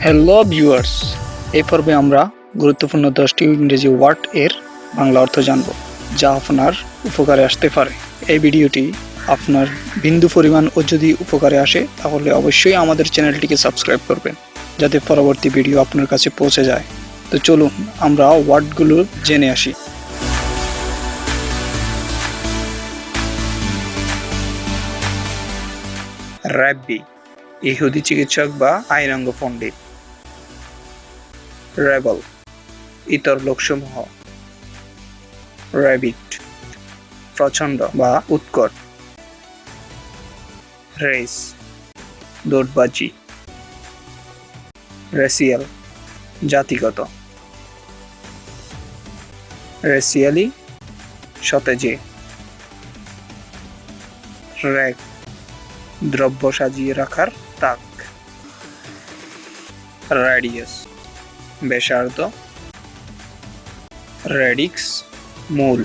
Hello viewers, এই পর্বে আমরা গুরুত্বপূর্ণ 10টি ইংরেজি ওয়ার্ড এর বাংলা অর্থ জানব, যা আপনার উপকারে আসতে পারে। এই ভিডিওটি আপনার বিন্দু পরিমাণও যদি উপকারে আসে তাহলে অবশ্যই আমাদের চ্যানেলটিকে সাবস্ক্রাইব করবেন, যাতে পরবর্তী ভিডিও আপনার কাছে পৌঁছে যায়। তো চলুন আমরা ওয়ার্ডগুলো জেনে আসি। রাব্বি, ইহুদি চিকিৎসক বা আইনাঙ্গ পণ্ডিত। রেবল, ইতর লোকসমূহ। র্যাবিট, প্রচণ্ড বা উৎকট। রেস, দৌড়বাজি। রেসিয়াল, জাতিগত। রেসিয়ালি, সতেজে। র্যাক, দ্রব্য সাজিয়ে রাখার তাক। রেডিয়াস, ব্যাসার্ধ। রেডিক্স, মূল।